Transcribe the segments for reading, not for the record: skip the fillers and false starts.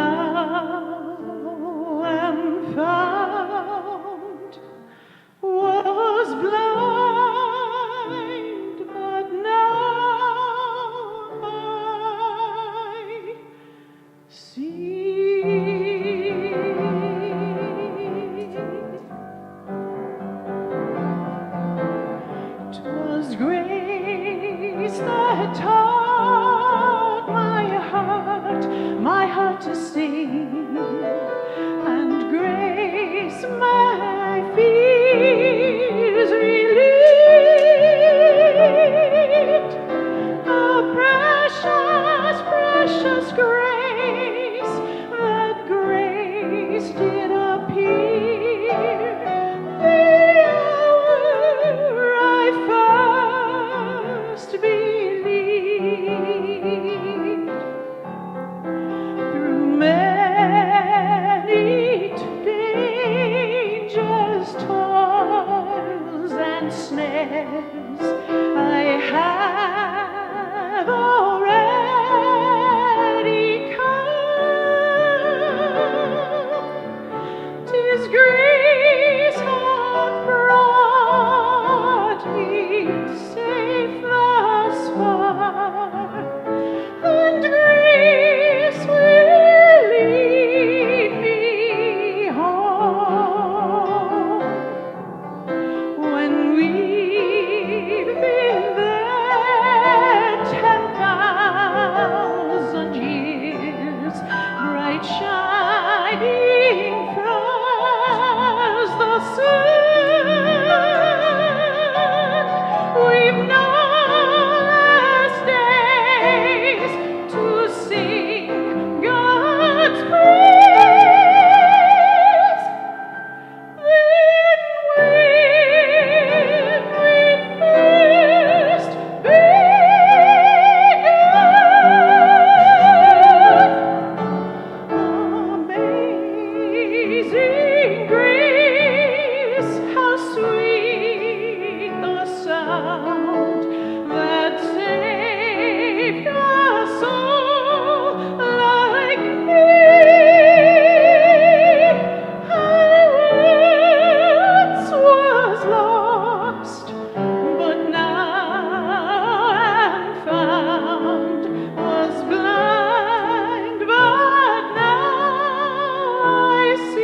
now am found, was blind, but now I see. 'Twas grace that taught my heart to sing, and grace my fears relieved. A precious, precious grace, that grace did appear the hour I first believed. Through many dangers, toils, and snares, I have already come. 'Tis grace hath brought me safe thus far, and grace will lead me home. When we've been there 10,000 years, bright shining as the sun, we've no less days to sing God's praise than when we first began. Amazing grace, how sweet the sound that saved a soul like me. I once was lost, but now am found, was blind, but now I see.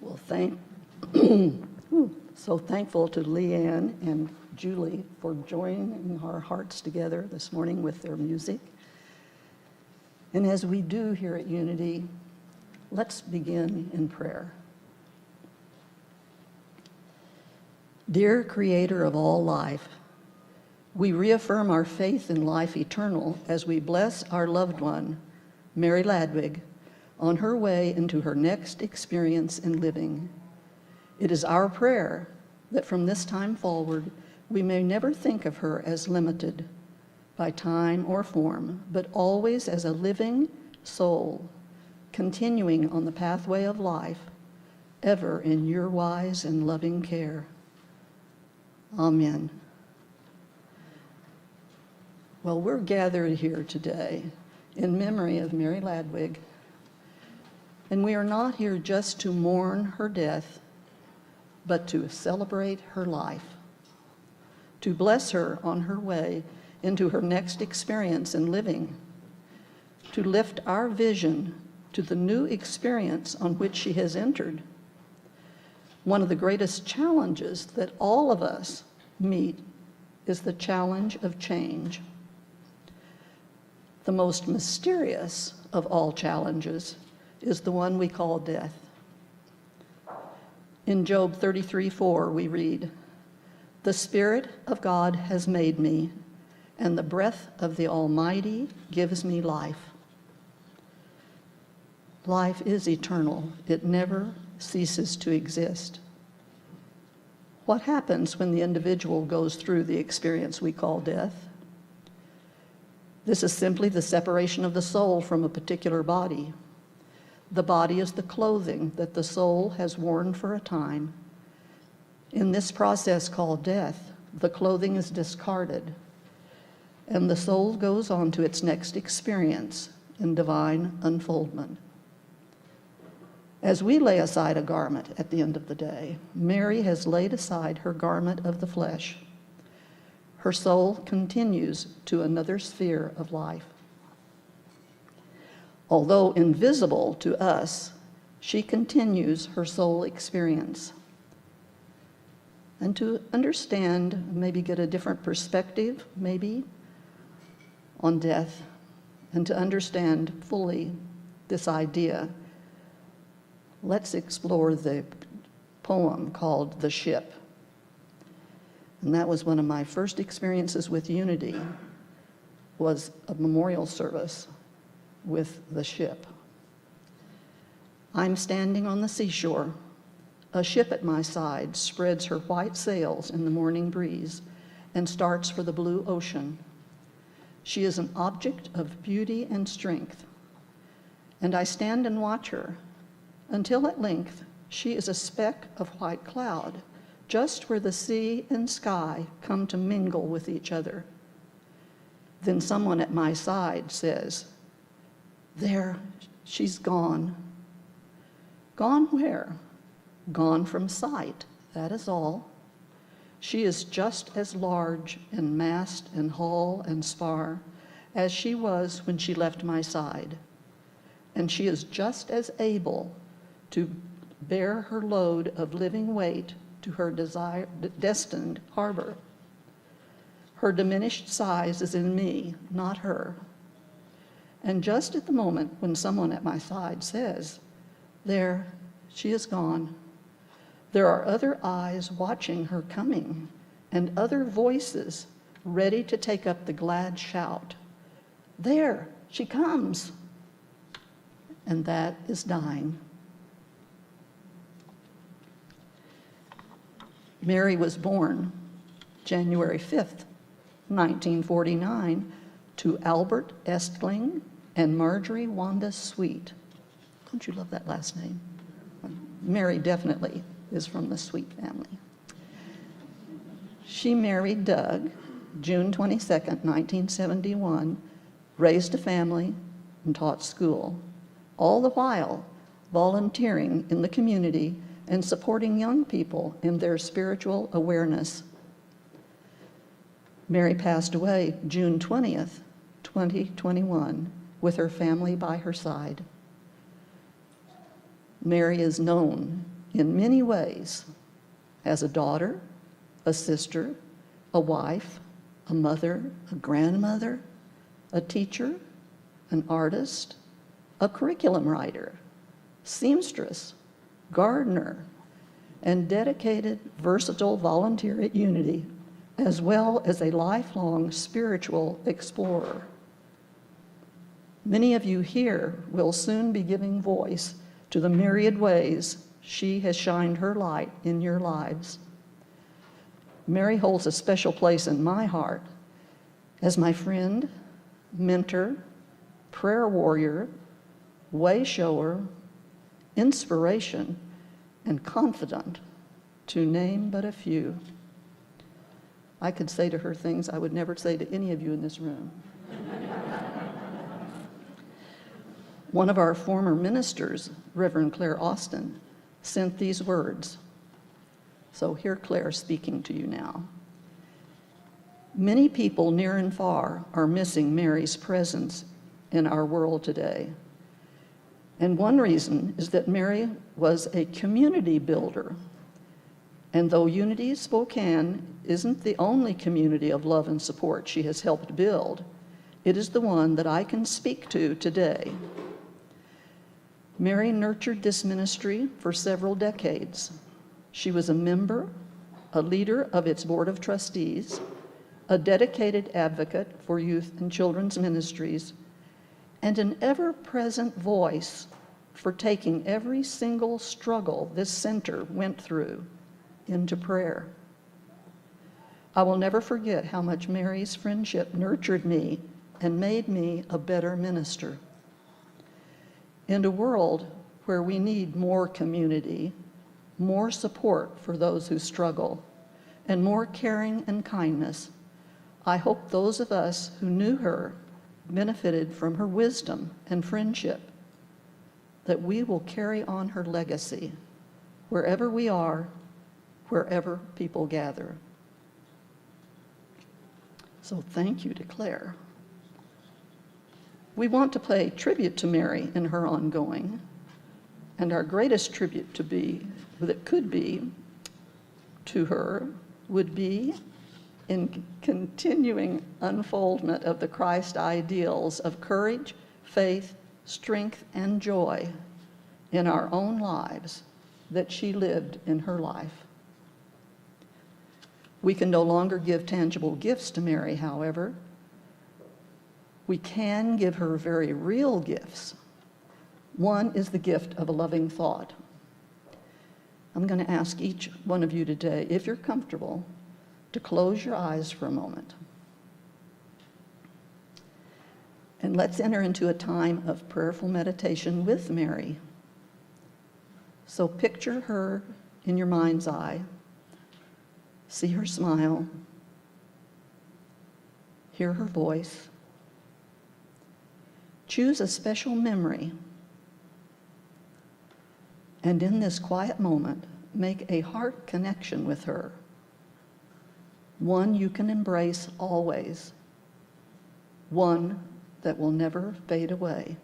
Well, so thankful to Leanne and Julie for joining our hearts together this morning with their music. And as we do here at Unity, let's begin in prayer. Dear Creator of all life, we reaffirm our faith in life eternal as we bless our loved one, Mary Ladwig, on her way into her next experience in living. It is our prayer that from this time forward, we may never think of her as limited by time or form, but always as a living soul, continuing on the pathway of life, ever in your wise and loving care. Amen. Well, we're gathered here today in memory of Mary Ladwig, and we are not here just to mourn her death, but to celebrate her life, to bless her on her way into her next experience in living, to lift our vision to the new experience on which she has entered. One of the greatest challenges that all of us meet is the challenge of change. The most mysterious of all challenges is the one we call death. In Job 33:4, we read, The Spirit of God has made me, and the breath of the Almighty gives me life. Life is eternal. It never ceases to exist. What happens when the individual goes through the experience we call death? This is simply the separation of the soul from a particular body. The body is the clothing that the soul has worn for a time. In this process called death, the clothing is discarded, and the soul goes on to its next experience in divine unfoldment. As we lay aside a garment at the end of the day, Mary has laid aside her garment of the flesh. Her soul continues to another sphere of life. Although invisible to us, she continues her soul experience. And to understand, maybe get a different perspective, maybe, on death, and to understand fully this idea, let's explore the poem called The Ship. And that was one of my first experiences with Unity, was a memorial service with the ship. I'm standing on the seashore. A ship at my side spreads her white sails in the morning breeze and starts for the blue ocean. She is an object of beauty and strength, and I stand and watch her until at length she is a speck of white cloud, just where the sea and sky come to mingle with each other. Then someone at my side says, "There, she's gone." Gone where? Gone from sight, that is all. She is just as large in mast and hull and spar as she was when she left my side, and she is just as able to bear her load of living weight to her destined harbor. Her diminished size is in me, not her. And just at the moment when someone at my side says, "There, she is gone," there are other eyes watching her coming and other voices ready to take up the glad shout, "There, she comes!" And that is dying. Mary was born January 5th, 1949, to Albert Estling and Marjorie Wanda Sweet. Don't you love that last name? Mary definitely is from the Sweet family. She married Doug June 22nd, 1971, raised a family, and taught school, all the while volunteering in the community and supporting young people in their spiritual awareness. Mary passed away June 20th, 2021, with her family by her side. Mary is known in many ways as a daughter, a sister, a wife, a mother, a grandmother, a teacher, an artist, a curriculum writer, seamstress, gardener, and dedicated, versatile volunteer at Unity, as well as a lifelong spiritual explorer. Many of you here will soon be giving voice to the myriad ways she has shined her light in your lives. Mary holds a special place in my heart as my friend, mentor, prayer warrior, way shower, inspiration, and confidant, to name but a few. I could say to her things I would never say to any of you in this room. One of our former ministers, Reverend Claire Austin, sent these words. So hear Claire speaking to you now. Many people near and far are missing Mary's presence in our world today. And one reason is that Mary was a community builder. And though Unity Spokane isn't the only community of love and support she has helped build, it is the one that I can speak to today. Mary nurtured this ministry for several decades. She was a member, a leader of its board of trustees, a dedicated advocate for youth and children's ministries, and an ever-present voice for taking every single struggle this center went through into prayer. I will never forget how much Mary's friendship nurtured me and made me a better minister. In a world where we need more community, more support for those who struggle, and more caring and kindness, I hope those of us who knew her benefited from her wisdom and friendship, that we will carry on her legacy wherever we are, wherever people gather. So thank you to Claire. We want to pay tribute to Mary in her ongoing, and our greatest tribute that could be to her would be in continuing unfoldment of the Christ ideals of courage, faith, strength, and joy in our own lives that she lived in her life. We can no longer give tangible gifts to Mary, however. We can give her very real gifts. One is the gift of a loving thought. I'm going to ask each one of you today, if you're comfortable, to close your eyes for a moment. And let's enter into a time of prayerful meditation with Mary. So picture her in your mind's eye. See her smile. Hear her voice. Choose a special memory. And in this quiet moment, make a heart connection with her. One you can embrace always. One that will never fade away.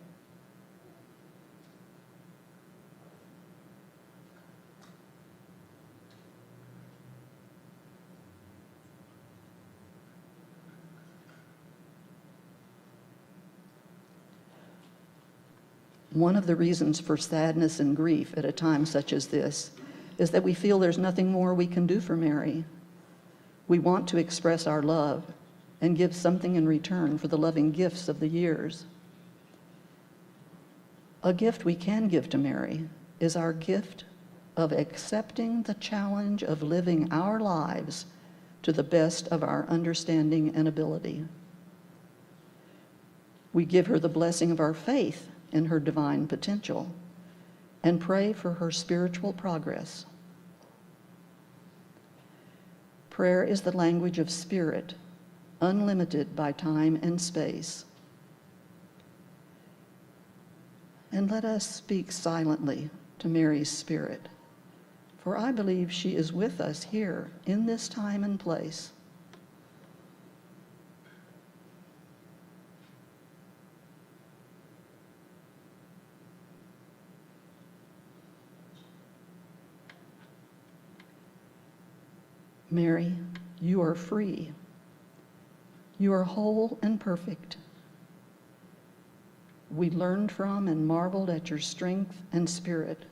One of the reasons for sadness and grief at a time such as this is that we feel there's nothing more we can do for Mary. We want to express our love and give something in return for the loving gifts of the years. A gift we can give to Mary is our gift of accepting the challenge of living our lives to the best of our understanding and ability. We give her the blessing of our faith in her divine potential and pray for her spiritual progress. Prayer is the language of spirit, unlimited by time and space. And let us speak silently to Mary's spirit, for I believe she is with us here in this time and place. Mary, you are free. You are whole and perfect. We learned from and marveled at your strength and spirit.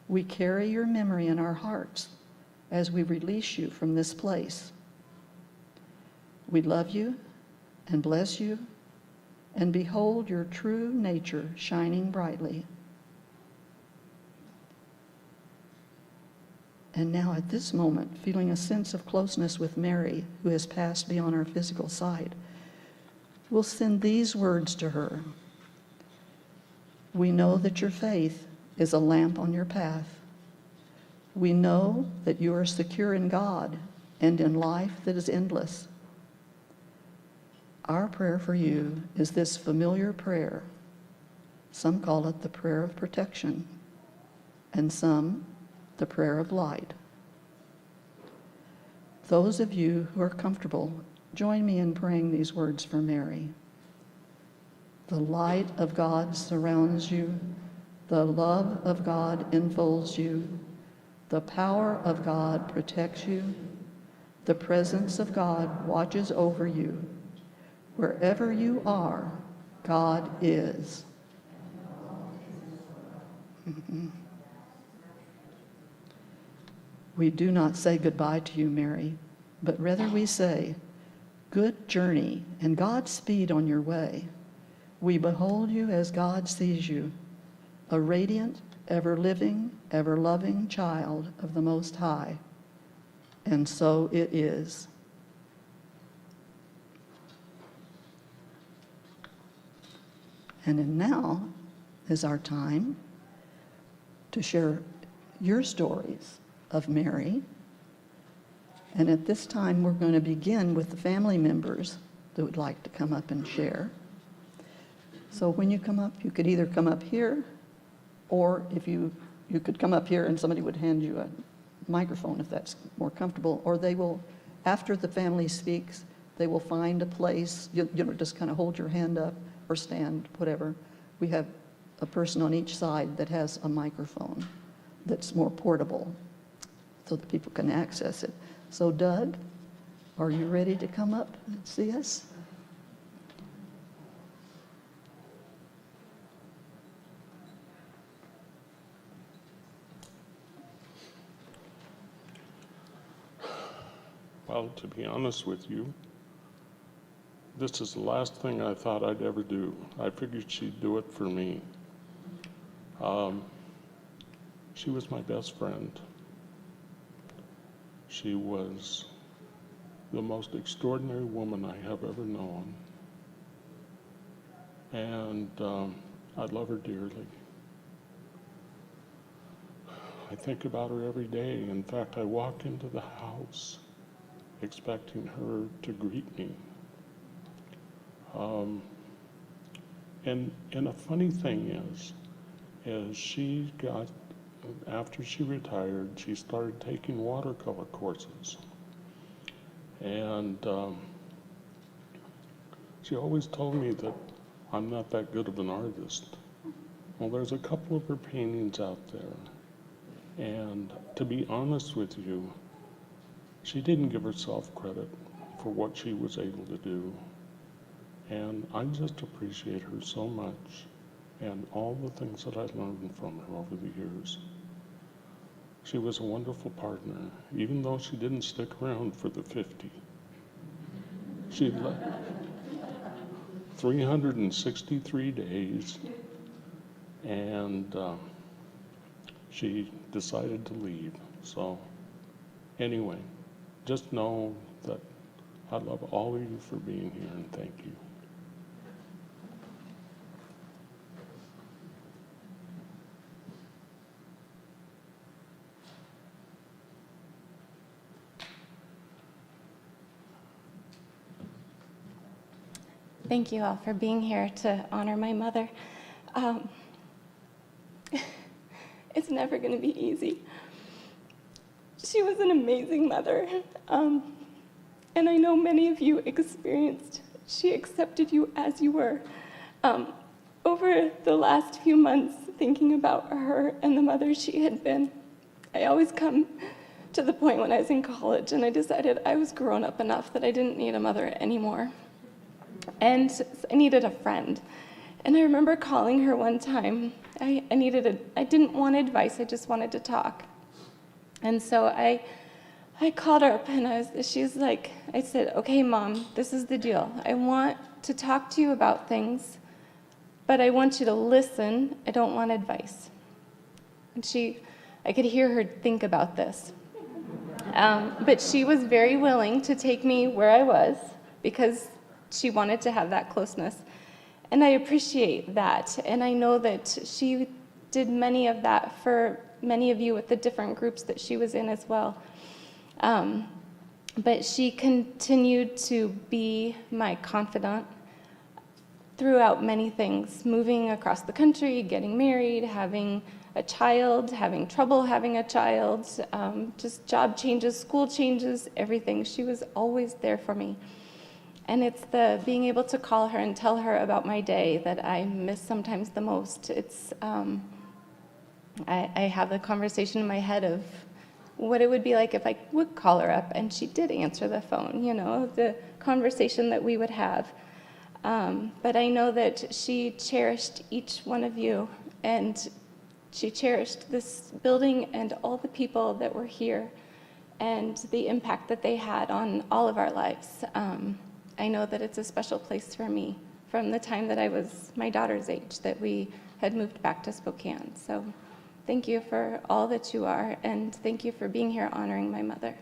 We carry your memory in our hearts as we release you from this place. We love you and bless you and behold your true nature shining brightly. And now at this moment, feeling a sense of closeness with Mary, who has passed beyond our physical sight, we'll send these words to her. We know that your faith is a lamp on your path. We know that you are secure in God and in life that is endless. Our prayer for you is this familiar prayer. Some call it the prayer of protection, and some the prayer of light. Those of you who are comfortable, join me in praying these words for Mary. The light of God surrounds you. The love of God enfolds you. The power of God protects you. The presence of God watches over you. Wherever you are, God is. We do not say goodbye to you, Mary, but rather we say, good journey and Godspeed on your way. We behold you as God sees you, a radiant, ever-living, ever-loving child of the Most High. And so it is. And now is our time to share your stories of Mary. And at this time, we're going to begin with the family members that would like to come up and share. So when you come up, you could either come up here, or if you could come up here and somebody would hand you a microphone if that's more comfortable, or they will, after the family speaks, they will find a place, just kind of hold your hand up or stand, whatever. We have a person on each side that has a microphone that's more portable so that people can access it. So Doug, are you ready to come up and see us? Well, to be honest with you, this is the last thing I thought I'd ever do. I figured she'd do it for me. She was my best friend. She was the most extraordinary woman I have ever known. And I love her dearly. I think about her every day. In fact, I walk into the house expecting her to greet me. And a funny thing is she got, after she retired, she started taking watercolor courses. And she always told me that I'm not that good of an artist. Well, there's a couple of her paintings out there. And to be honest with you, she didn't give herself credit for what she was able to do. And I just appreciate her so much and all the things that I learned from her over the years. She was a wonderful partner, even though she didn't stick around for the 50. She left 363 days, and she decided to leave. So anyway, just know that I love all of you for being here, and thank you. Thank you all for being here to honor my mother. It's never going to be easy. She was an amazing mother, and I know many of you experienced, she accepted you as you were. Over the last few months, thinking about her and the mother she had been, I always come to the point when I was in college and I decided I was grown up enough that I didn't need a mother anymore. And I needed a friend. And I remember calling her one time. I didn't want advice, I just wanted to talk. And so I called her up and I said, okay, Mom, this is the deal. I want to talk to you about things, but I want you to listen. I don't want advice. And I could hear her think about this. But she was very willing to take me where I was because she wanted to have that closeness. And I appreciate that. And I know that she did many of that for many of you with the different groups that she was in as well. But she continued to be my confidant throughout many things, moving across the country, getting married, having a child, having trouble having a child, just job changes, school changes, everything. She was always there for me. And it's the being able to call her and tell her about my day that I miss sometimes the most. It's I have the conversation in my head of what it would be like if I would call her up and she did answer the phone, the conversation that we would have. But I know that she cherished each one of you, and she cherished this building and all the people that were here. and the impact that they had on all of our lives. I know that it's a special place for me from the time that I was my daughter's age, that we had moved back to Spokane. So thank you for all that you are, and thank you for being here honoring my mother.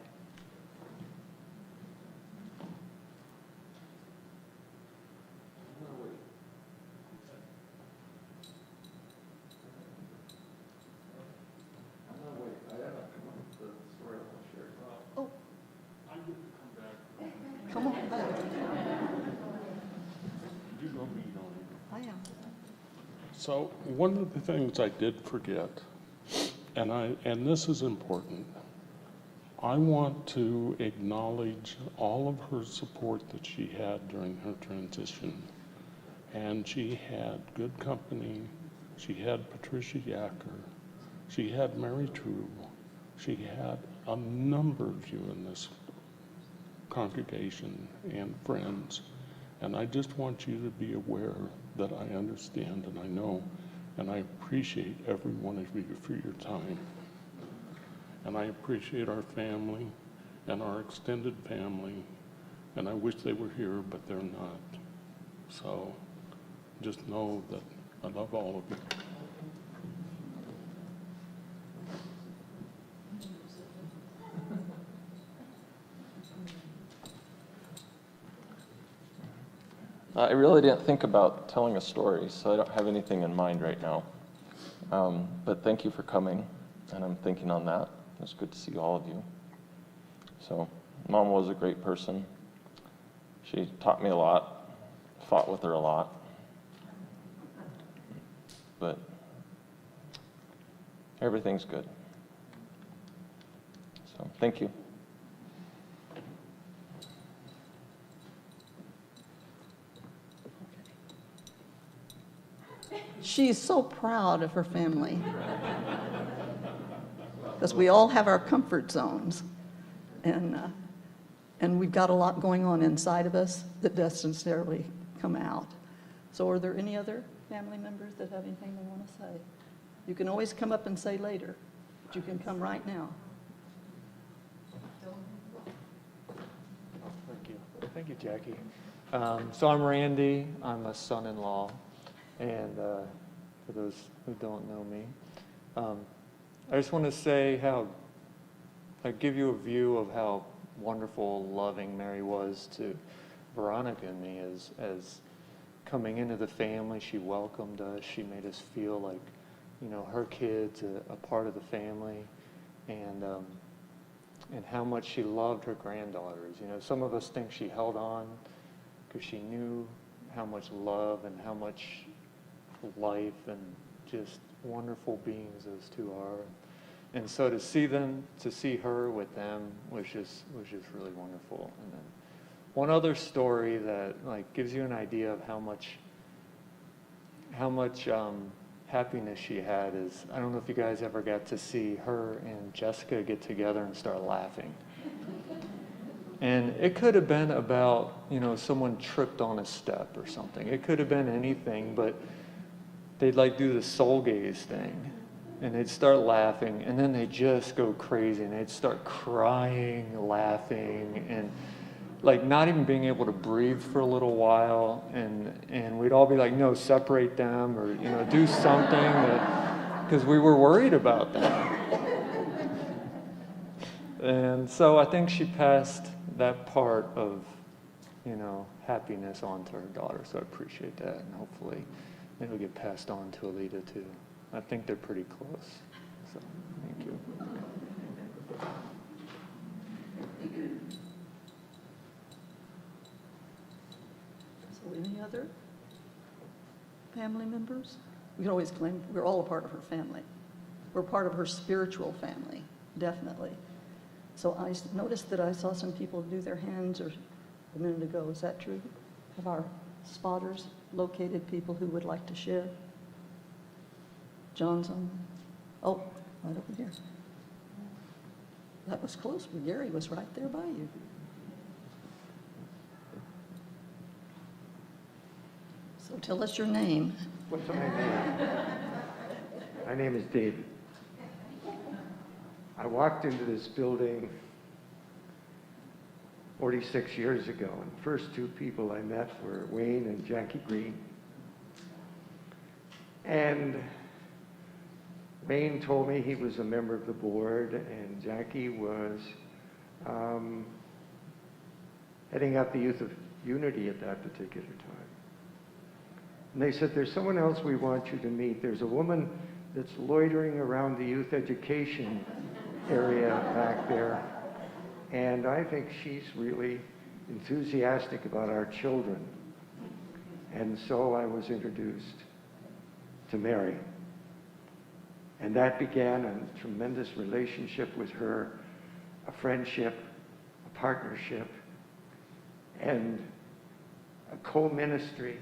Come on back. You go meet on it. I am. So one of the things I did forget, and this is important, I want to acknowledge all of her support that she had during her transition. And she had good company. She had Patricia Yacker. She had Mary True. She had a number of you in this congregation and friends. And I just want you to be aware that I understand and I know and I appreciate every one of you for your time. And I appreciate our family and our extended family. And I wish they were here, but they're not. So just know that I love all of you. I really didn't think about telling a story, so I don't have anything in mind right now. But thank you for coming, and I'm thinking on that. It's good to see all of you. So, Mom was a great person. She taught me a lot, fought with her a lot. But everything's good. So, thank you. She's so proud of her family. Because we all have our comfort zones. And we've got a lot going on inside of us that doesn't necessarily come out. So are there any other family members that have anything they want to say? You can always come up and say later, but you can come right now. Thank you. Thank you, Jackie. So I'm Randy. I'm a son-in-law. And for those who don't know me, I just want to say how, I give you a view of how wonderful, loving Mary was to Veronica and me as coming into the family. She welcomed us. She made us feel like, you know, her kids, a part of the family, and how much she loved her granddaughters. You know, some of us think she held on because she knew how much love and how much life and just wonderful beings those two are. And so to see her with them was just really wonderful. And then one other story that like gives you an idea of how much happiness she had is, I don't know if you guys ever got to see her and Jessica get together and start laughing. And it could have been about, you know, someone tripped on a step or something. It could have been anything, but they'd like do the soul gaze thing. And they'd start laughing, and then they'd just go crazy, and they'd start crying, laughing, and like not even being able to breathe for a little while. And we'd all be like, no, separate them, or, you know, do something, because we were worried about them. And so I think she passed that part of, you know, happiness on to her daughter. So I appreciate that, and hopefully it'll get passed on to Alita too. I think they're pretty close. So thank you. So any other family members? We can always claim we're all a part of her family. We're part of her spiritual family, definitely. So I noticed that I saw some people do their hands or a minute ago. Is that true? Have our spotters located people who would like to share? John's on. Oh, right over here. That was close. Gary was right there by you. So tell us your name. What's my name? My name is David. I walked into this building 46 years ago. And the first two people I met were Wayne and Jackie Green. And Wayne told me he was a member of the board, and Jackie was heading up the Youth of Unity at that particular time. And they said, there's someone else we want you to meet. There's a woman that's loitering around the youth education area back there, and I think she's really enthusiastic about our children. And so I was introduced to Mary. And that began a tremendous relationship with her, a friendship, a partnership, and a co-ministry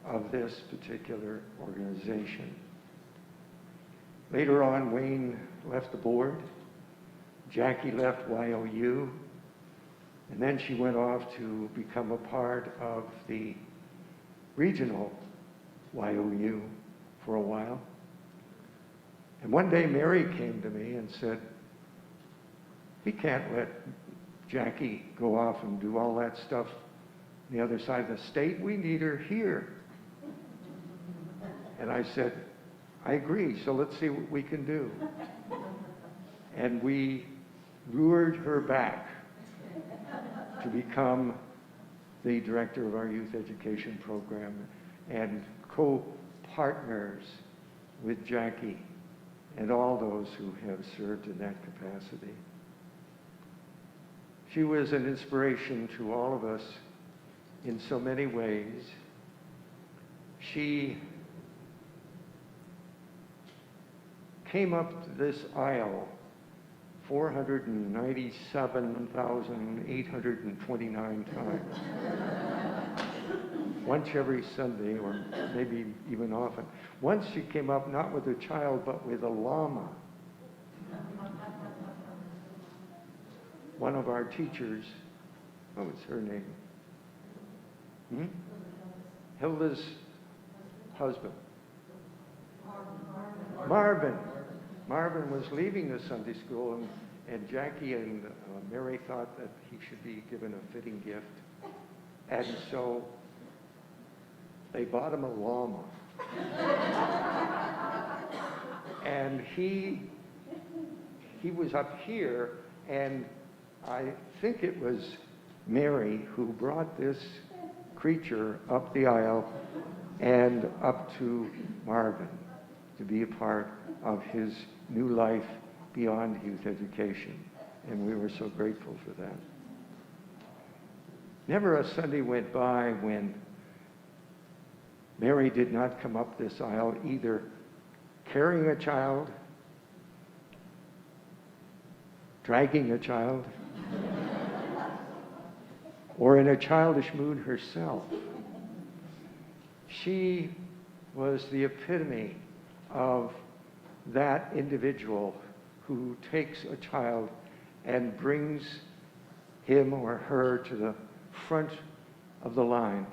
of this particular organization. Later on, Wayne left the board, Jackie left YOU, and then she went off to become a part of the regional YOU for a while. And one day Mary came to me and said, we can't let Jackie go off and do all that stuff on the other side of the state. We need her here. And I said, I agree, so let's see what we can do. And we lured her back to become the director of our youth education program and co-partners with Jackie and all those who have served in that capacity. She was an inspiration to all of us in so many ways. She came up this aisle 497,829 times. Once every Sunday, or maybe even often. Once she came up not with a child, but with a llama. One of our teachers, what was her name? Hilda's husband. Marvin. Marvin was leaving the Sunday school, and Jackie and Mary thought that he should be given a fitting gift. And so they bought him a llama. And he was up here, and I think it was Mary who brought this creature up the aisle and up to Marvin to be a part of his new life beyond youth education. And we were so grateful for that. Never a Sunday went by when Mary did not come up this aisle either carrying a child, dragging a child, or in a childish mood herself. She was the epitome of that individual who takes a child and brings him or her to the front of the line.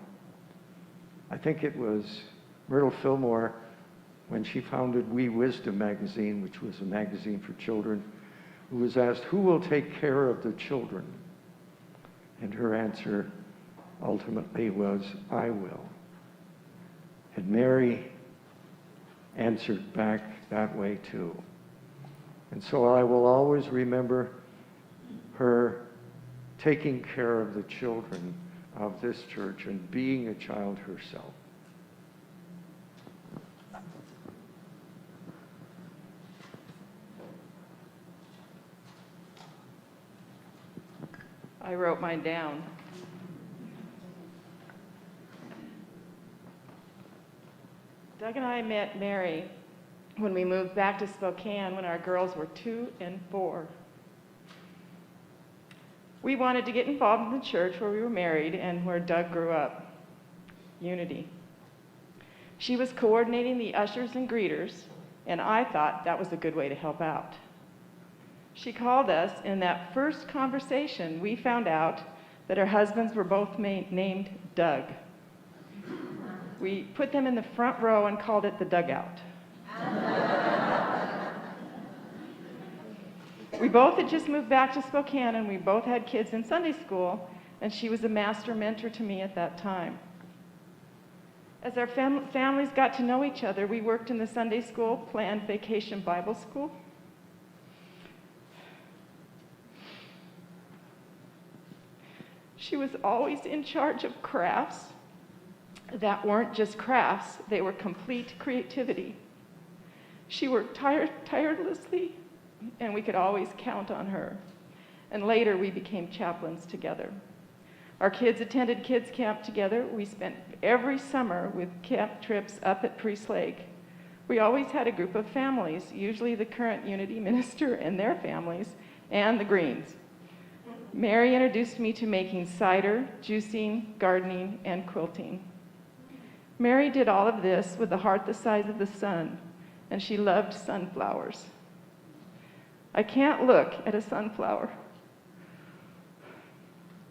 I think it was Myrtle Fillmore, when she founded We Wisdom magazine, which was a magazine for children, who was asked, who will take care of the children? And her answer ultimately was, I will. And Mary answered back that way too. And so I will always remember her taking care of the children of this church and being a child herself. I wrote mine down. Doug and I met Mary when we moved back to Spokane when our girls were 2 and 4. We wanted to get involved in the church where we were married and where Doug grew up, Unity. She was coordinating the ushers and greeters, and I thought that was a good way to help out. She called us. In that first conversation, we found out that our husbands were both named Doug. We put them in the front row and called it the dugout. We both had just moved back to Spokane, and we both had kids in Sunday school, and she was a master mentor to me at that time. As our families got to know each other, we worked in the Sunday school, planned vacation Bible school. She was always in charge of crafts that weren't just crafts, they were complete creativity. She worked tirelessly, and we could always count on her. And later, we became chaplains together. Our kids attended kids camp together. We spent every summer with camp trips up at Priest Lake. We always had a group of families, usually the current Unity minister and their families, and the Greens. Mary introduced me to making cider, juicing, gardening, and quilting. Mary did all of this with a heart the size of the sun, and she loved sunflowers. I can't look at a sunflower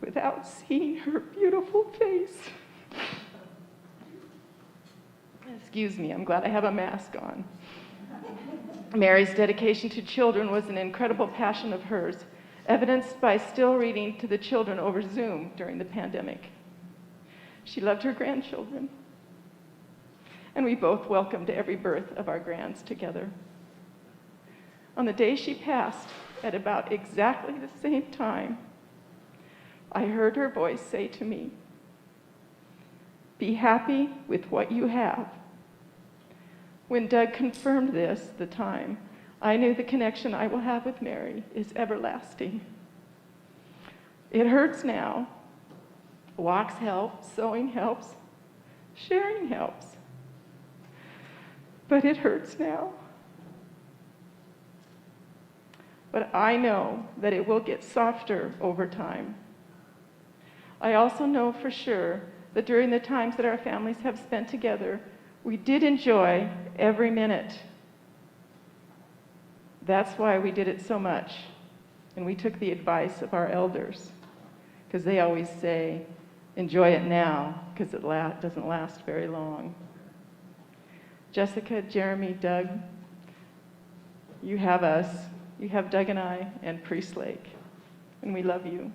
without seeing her beautiful face. Excuse me, I'm glad I have a mask on. Mary's dedication to children was an incredible passion of hers, evidenced by still reading to the children over Zoom during the pandemic. She loved her grandchildren, and we both welcomed every birth of our grands together. On the day she passed, at about exactly the same time, I heard her voice say to me, "Be happy with what you have." When Doug confirmed this, the time, I knew the connection I will have with Mary is everlasting. It hurts now. Walks help, sewing helps, sharing helps. But it hurts now. But I know that it will get softer over time. I also know for sure that during the times that our families have spent together, we did enjoy every minute. That's why we did it so much. And we took the advice of our elders, because they always say, enjoy it now, because it doesn't last very long. Jessica, Jeremy, Doug, you have us. You have Doug and I and Priest Lake, and we love you.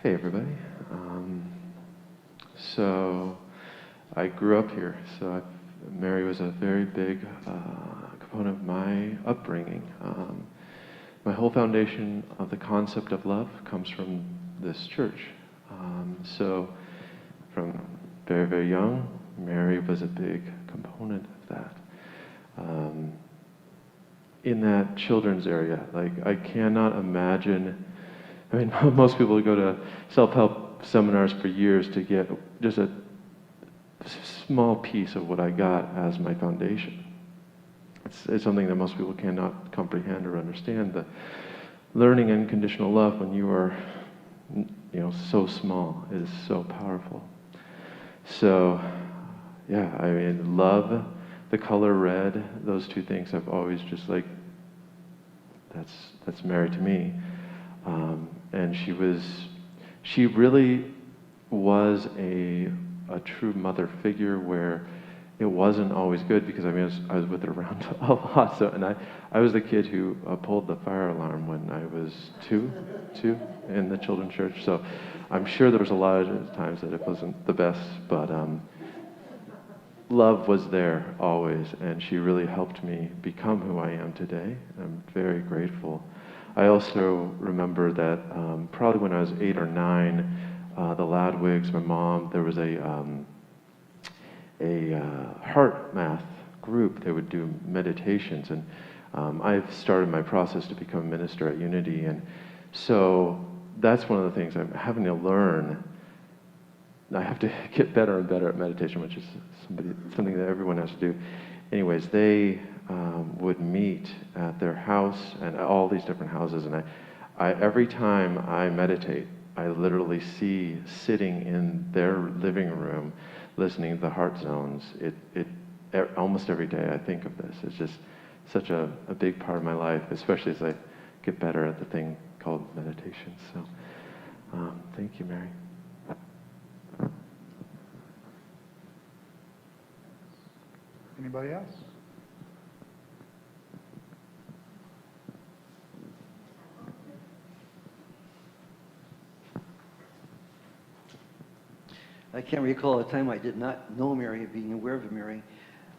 Hey everybody. So I grew up here, so Mary was a very big component of my upbringing. My whole foundation of the concept of love comes from this church. So from very, very young, Mary was a big component of that. In that children's area, like I cannot imagine, I mean, most people go to self-help seminars for years to get just a small piece of what I got as my foundation. It's something that most people cannot comprehend or understand. The learning unconditional love when you are, so small is so powerful. So, yeah, I mean, love, the color red, those two things I've always just like, that's Mary to me. And she really was a true mother figure where it wasn't always good because I was with her around a lot. So, and I was the kid who pulled the fire alarm when I was two in the children's church. So I'm sure there was a lot of times that it wasn't the best, but love was there always, and she really helped me become who I am today. I'm very grateful. I also remember that probably when I was 8 or 9, the Ladwigs, my mom, there was a heart math group. They would do meditations, and I've started my process to become a minister at Unity, and so that's one of the things I'm having to learn. I have to get better and better at meditation, which is something that everyone has to do. Anyways, they would meet at their house and all these different houses, and I every time I meditate, I literally see sitting in their living room, listening to the heart zones. Almost every day I think of this. It's just such a big part of my life, especially as I get better at the thing called meditation. So thank you, Mary. Anybody else? I can't recall a time I did not know Mary, being aware of Mary.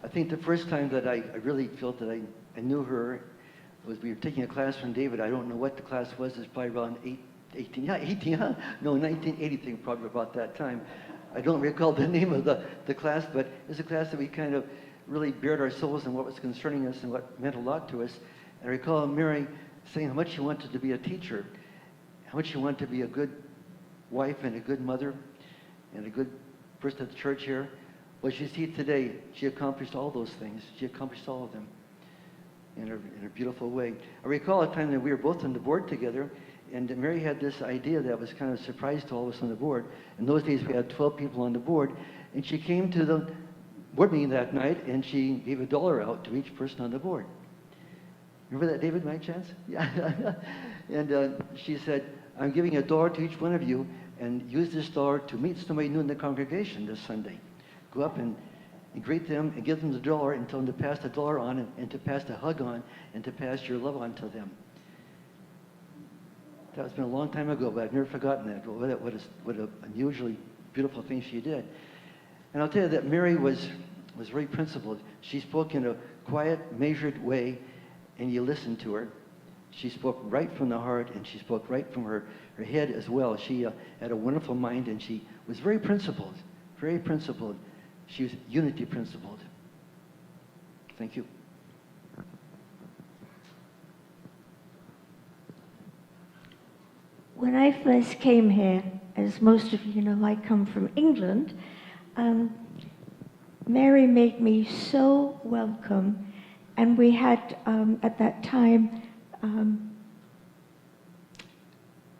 I think the first time that I really felt that I knew her was we were taking a class from David. I don't know what the class was. It's probably around 1980, probably about that time. I don't recall the name of the class, but it was a class that we kind of really bared our souls in what was concerning us and what meant a lot to us. And I recall Mary saying how much she wanted to be a teacher, how much she wanted to be a good wife and a good mother and a good person at the church here. Well, you see today, she accomplished all those things. She accomplished all of them in a beautiful way. I recall a time that we were both on the board together, and Mary had this idea that was kind of a surprise to all of us on the board. In those days, we had 12 people on the board, and she came to the board meeting that night, and she gave $1 out to each person on the board. Remember that, David, by chance? Yeah. And she said, I'm giving $1 to each one of you, and use this $1 to meet somebody new in the congregation this Sunday. Go up and greet them and give them the $1 and tell them to pass the $1 on and to pass the hug on and to pass your love on to them. That's been a long time ago, but I've never forgotten that. What an unusually beautiful thing she did. And I'll tell you that Mary was very principled. She spoke in a quiet, measured way, and you listened to her. She spoke right from the heart, and she spoke right from her head as well. She had a wonderful mind, and she was very principled, very principled. She was unity principled. Thank you. When I first came here, as most of you know, I come from England, Mary made me so welcome, and we had, at that time,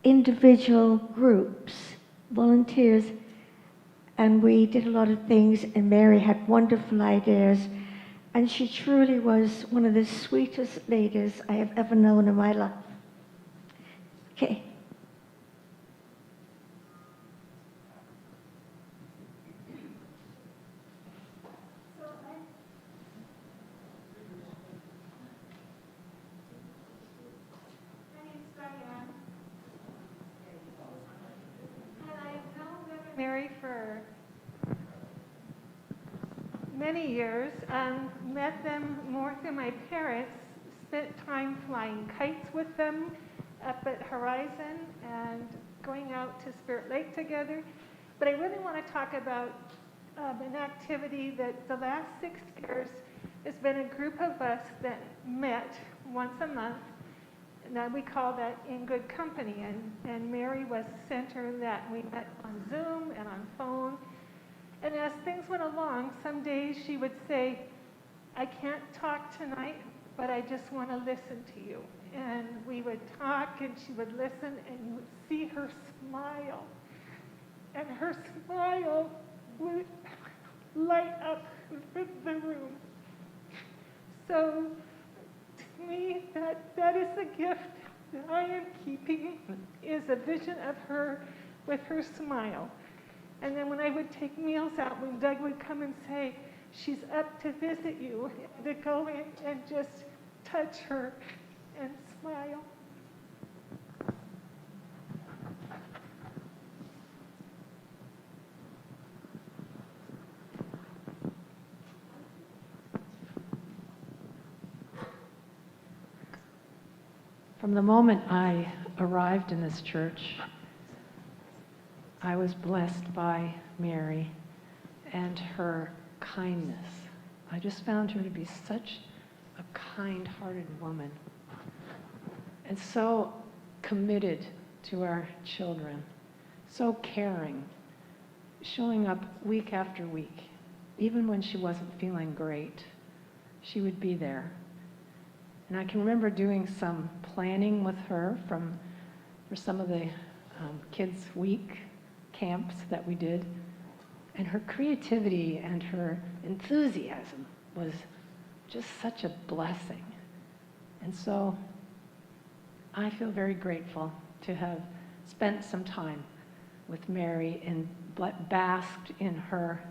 individual groups, volunteers, and we did a lot of things, and Mary had wonderful ideas, and she truly was one of the sweetest ladies I have ever known in my life. Okay. Mary for many years, met them more through my parents, spent time flying kites with them up at Horizon and going out to Spirit Lake together. But I really want to talk about an activity that the last 6 years has been a group of us that met once a month. Now we call that In Good Company, and Mary was the center of that. We met on Zoom and on phone, and as things went along, some days she would say, I can't talk tonight, but I just want to listen to you. And we would talk, and she would listen, and you would see her smile, and her smile would light up the room. So to me, that is the gift that I am keeping, is a vision of her with her smile. And then when I would take meals out, when Doug would come and say, she's up to visit you, to go in and just touch her and smile. From the moment I arrived in this church, I was blessed by Mary and her kindness. I just found her to be such a kind-hearted woman and so committed to our children, so caring, showing up week after week. Even when she wasn't feeling great, she would be there. And I can remember doing some planning with her for some of the Kids Week camps that we did. And her creativity and her enthusiasm was just such a blessing. And so I feel very grateful to have spent some time with Mary and basked in her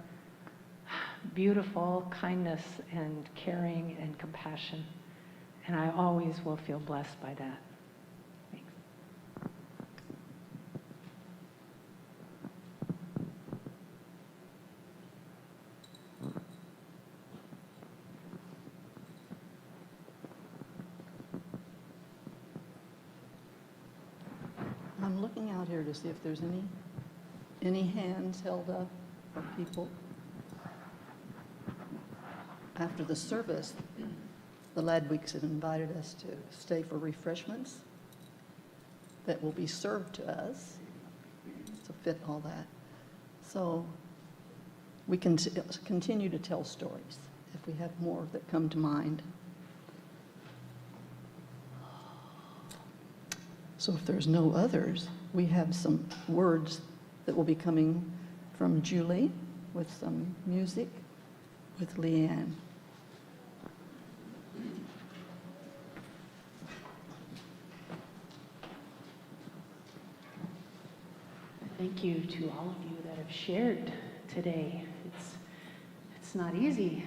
beautiful kindness and caring and compassion. And I always will feel blessed by that. Thanks. I'm looking out here to see if there's any hands held up or people. After the service, the Ladwigs have invited us to stay for refreshments that will be served to us to fit all that. So we can continue to tell stories if we have more that come to mind. So if there's no others, we have some words that will be coming from Julie with some music with Leanne. Thank you to all of you that have shared today. It's not easy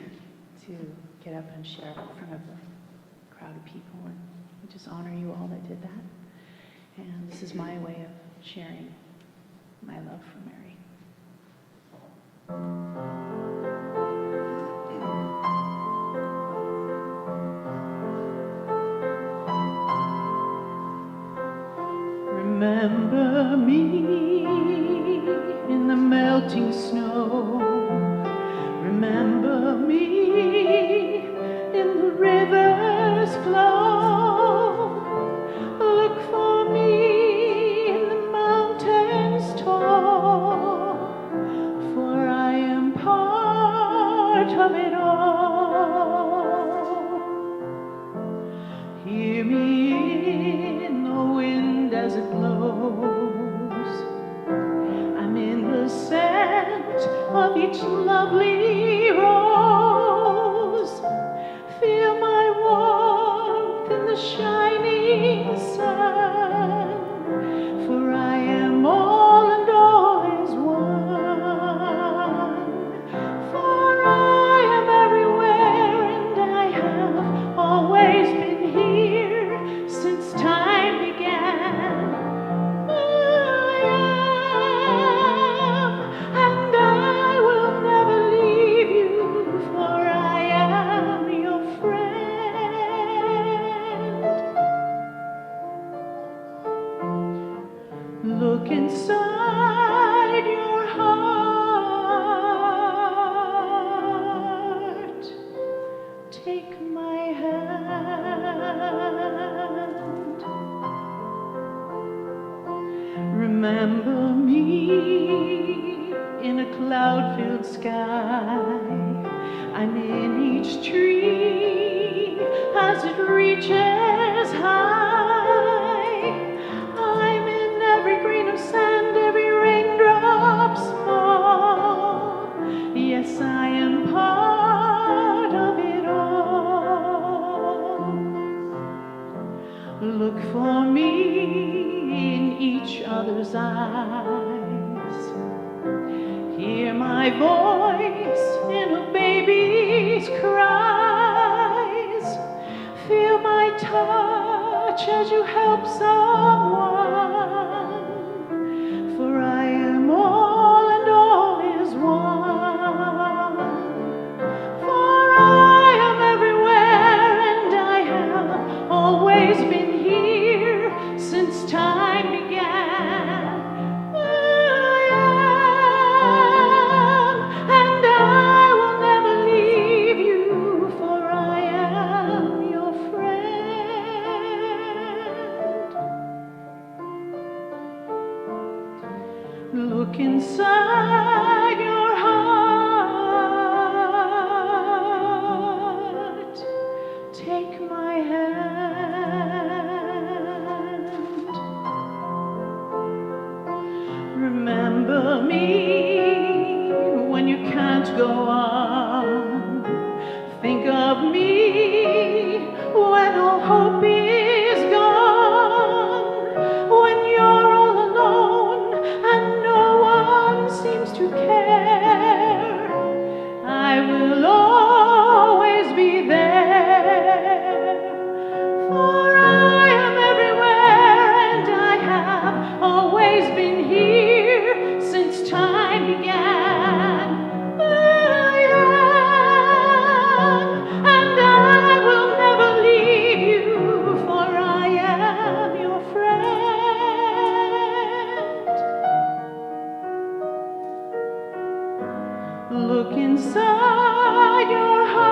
to get up and share in front of a crowd of people, and I just honor you all that did that. And this is my way of sharing my love for Mary. Remember me in the melting snow. Remember me in the river's flow. Look for me in the mountains tall, for I am part of it all. Hear me in the wind as it blows. I'm in the scent of each lovely rose. Feel my warmth in the shining sun, for I am all and all is one. For I am everywhere and I have always been here since time began. I am, and I will never leave you, for I am your friend. Look inside your heart. Take my hand. Remember me in a cloud-filled sky. I'm in each tree as it reaches high. I'm in every grain of sand, every raindrop small. Yes, I am part of it all. Look for me in each other's eyes. Hear my voice in a baby's cries. Feel my touch as you help someone, for I am all and all is one. For I am everywhere and I have always been here since time began. I am, and I will never leave you, for I am your friend. Look inside your heart. Take my hand. Remember me when you can't go on. Think of me when all hope Look inside your heart,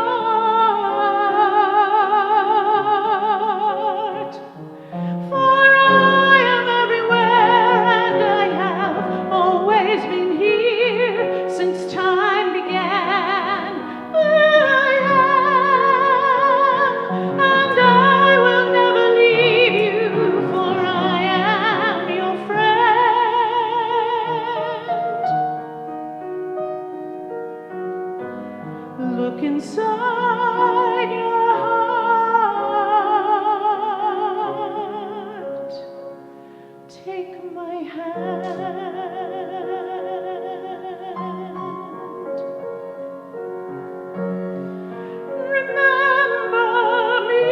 for I am everywhere and I have always been here since time began. I am, and I will never leave you, for I am your friend. Look inside your heart. Take my hand. Remember me.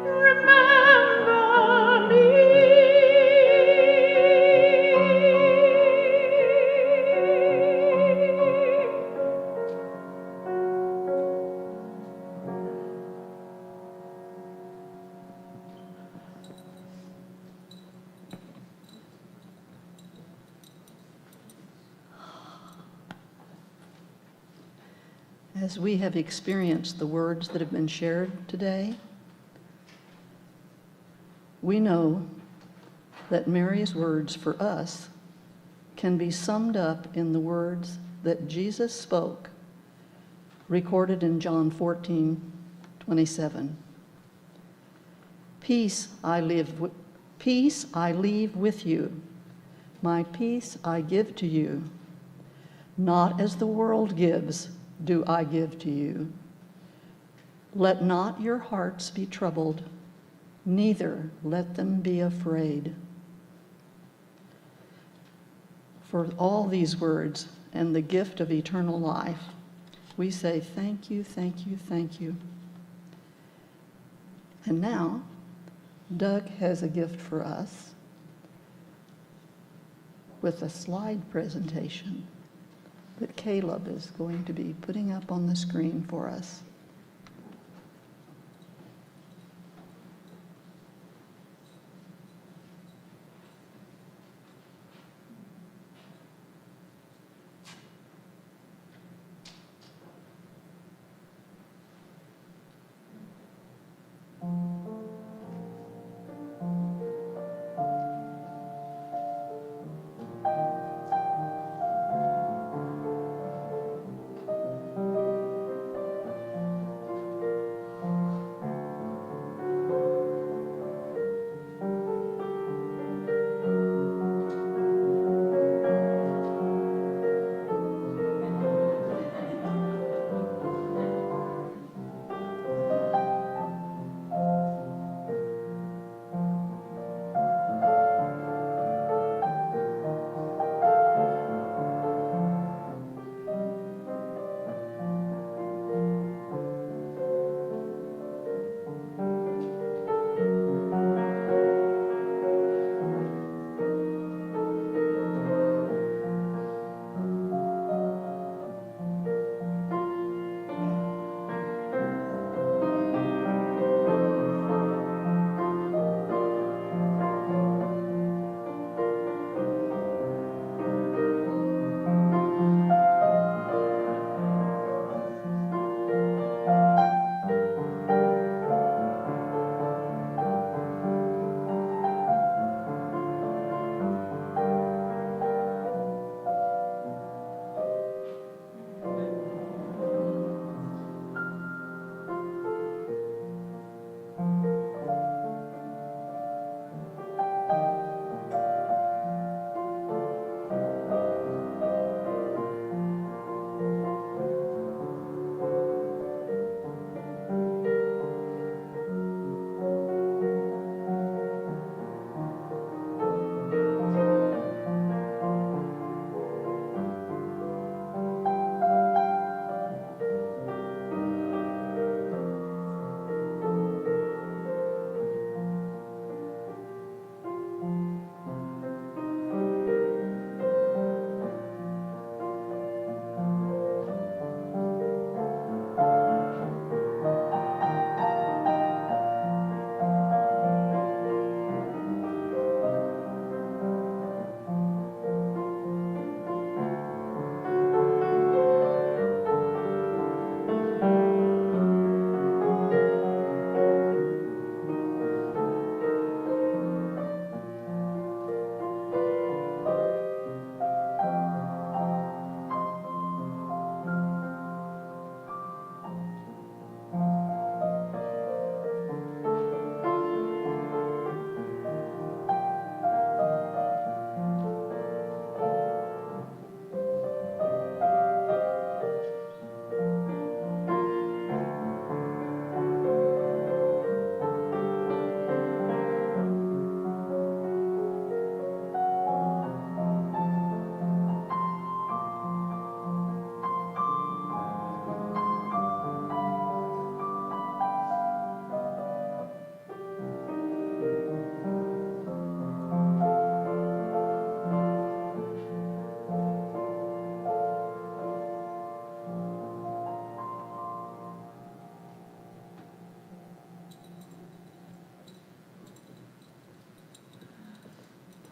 Remember me. As we have experienced the words that have been shared today, we know that Mary's words for us can be summed up in the words that Jesus spoke, recorded in John 14:27. Peace I leave with you. My peace I give to you. Not as the world gives, do I give to you. Let not your hearts be troubled, neither let them be afraid. For all these words and the gift of eternal life, we say thank you, thank you, thank you. And now, Doug has a gift for us with a slide presentation that Caleb is going to be putting up on the screen for us.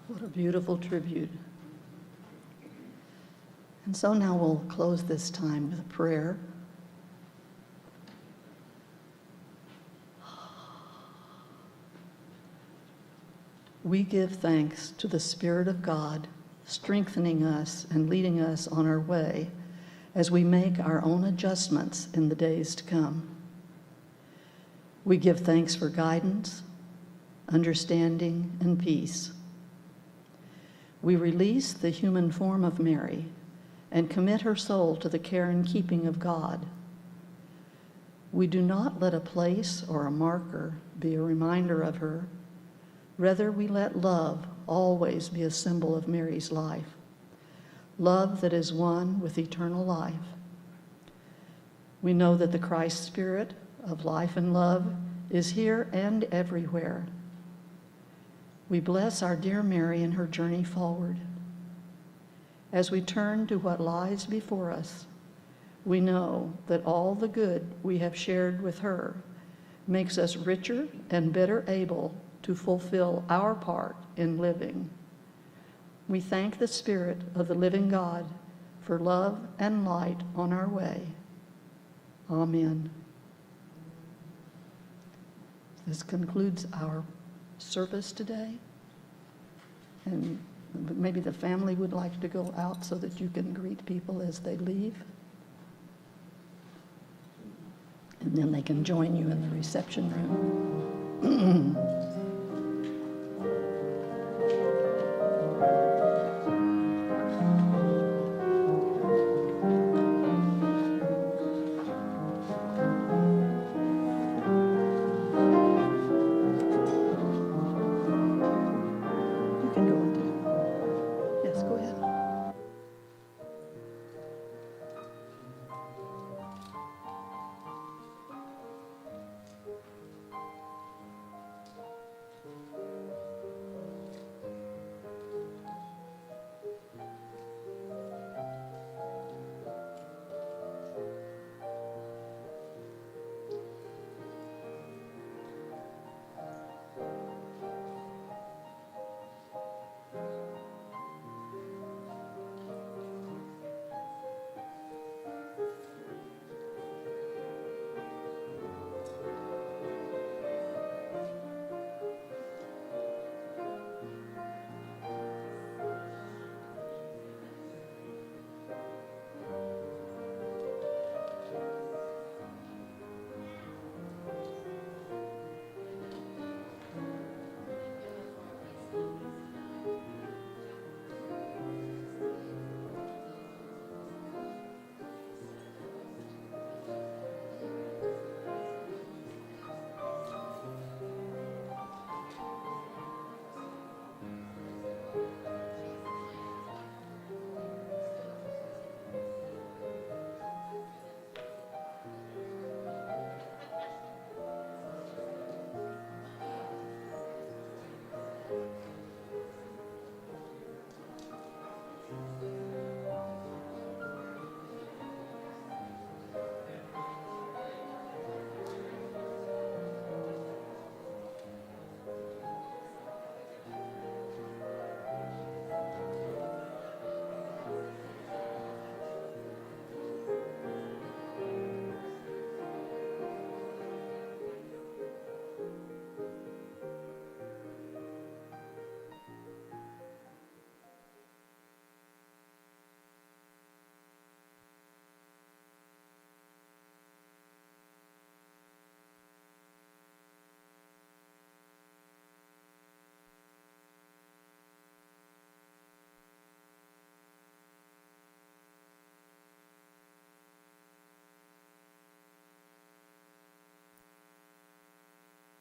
What a beautiful tribute. And so now we'll close this time with a prayer. We give thanks to the Spirit of God, strengthening us and leading us on our way as we make our own adjustments in the days to come. We give thanks for guidance, understanding, and peace. We release the human form of Mary and commit her soul to the care and keeping of God. We do not let a place or a marker be a reminder of her. Rather, we let love always be a symbol of Mary's life, love that is one with eternal life. We know that the Christ Spirit of life and love is here and everywhere. We bless our dear Mary in her journey forward. As we turn to what lies before us, we know that all the good we have shared with her makes us richer and better able to fulfill our part in living. We thank the Spirit of the living God for love and light on our way. Amen. This concludes our service today. And maybe the family would like to go out so that you can greet people as they leave. And then they can join you in the reception room.